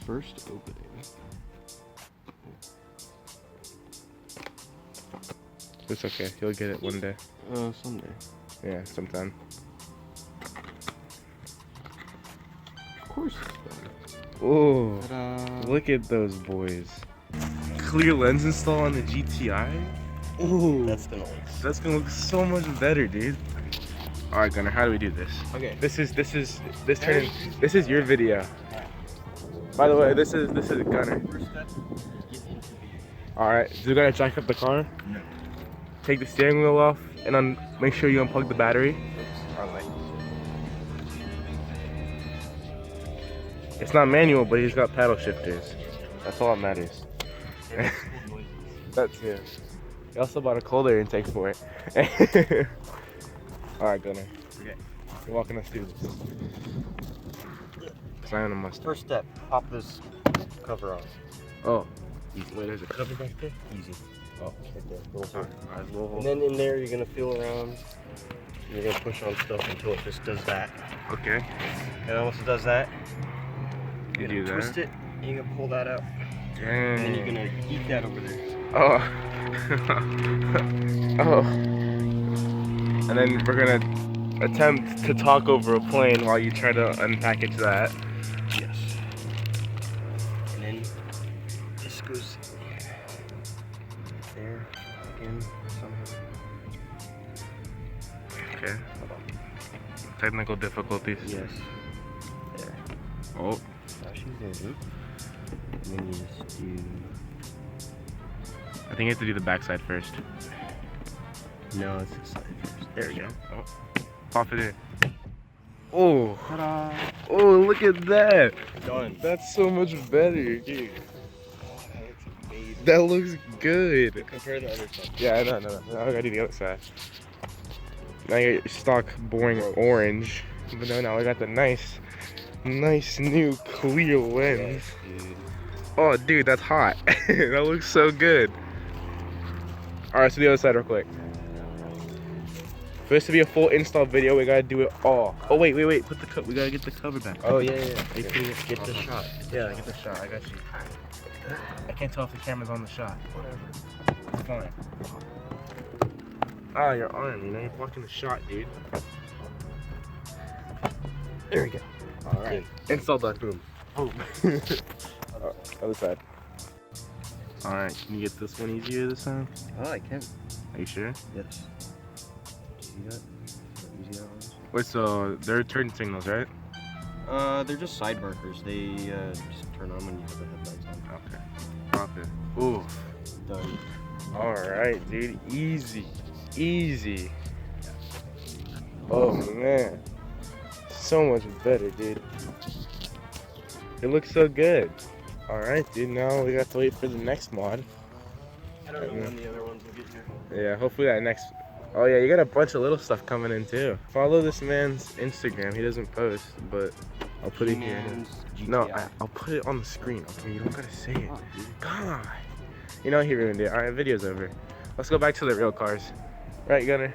First opening. It's okay. You'll get it one day. Someday. Yeah, sometime. Of course it's done. Oh, Ta-da. look at those boys. Clear lens install on the GTI. Ooh, That's gonna look so much better, dude. All right, Gunnar, how do we do this? Okay. This is your video. By the way, this is Gunnar. First step, get into the... All right, so we gotta jack up the car. No. Take the steering wheel off, and make sure you unplug the battery. It's not manual, but he's got paddle shifters. That's all that matters. That's it. He also bought a cold air intake for it. All right, Gunnar. Okay. You're walking us through this. Cause I am a Mustang. First step, pop this cover off. Oh, easy. Wait, there's a cover back there? Easy. Oh, Right there. Little hole. Alright, little hole. And then in there, you're gonna feel around. You're gonna push on stuff until it just does that. Okay. And once it does that, You you're do gonna that. twist it. And you're gonna pull that out. Dang. And then you're gonna eat that over there. Oh. Oh. And then we're gonna attempt to talk over a plane while you try to unpackage that. Yes. And then this goes there again somehow. Okay. Technical difficulties. Yes. There. Oh. Now she's in. And then you just do. I think you have to do the backside first. No, it's the side first. There we go. Oh. Pop it in. Oh. Ta-da! Oh, look at that. Done. That's so much better, dude. That looks amazing. That looks good. Compare the other side. Yeah, no. Now I gotta do the other side. Now you got your stock boring orange. But no, now I got the nice new clear lens. Yes, dude. Oh, dude, that's hot. That looks so good. All right, so the other side real quick. For this to be a full install video, we gotta do it all. Oh wait. Put the we gotta get the cover back. Oh yeah. Are you putting it? Get the shot. Yeah, get the shot. I got you. I can't tell if the camera's on the shot. Whatever. It's fine. Ah, your arm. You know, you're blocking the shot, dude. There we go. All right. Install done. Boom. Boom. Other side. All right. Can you get this one easier this time? Oh, I can. Are you sure? Yes. See that? How easy that was? Wait, so they're turn signals, right? They're just side markers. They just turn on when you have the headlights on. Okay. Pop it. Ooh. Done. All right, dude. Easy. Oh man. So much better, dude. It looks so good. All right, dude. Now we got to wait for the next mod. I don't know when the other ones will get here. Yeah, hopefully that next. Oh yeah, you got a bunch of little stuff coming in too. Follow this man's Instagram. He doesn't post, but I'll put it here. GTI. No, I'll put it on the screen. Okay, you don't gotta say it. Oh, dude. God. You know he ruined it. All right, video's over. Let's go back to the real cars. Right, Gunnar?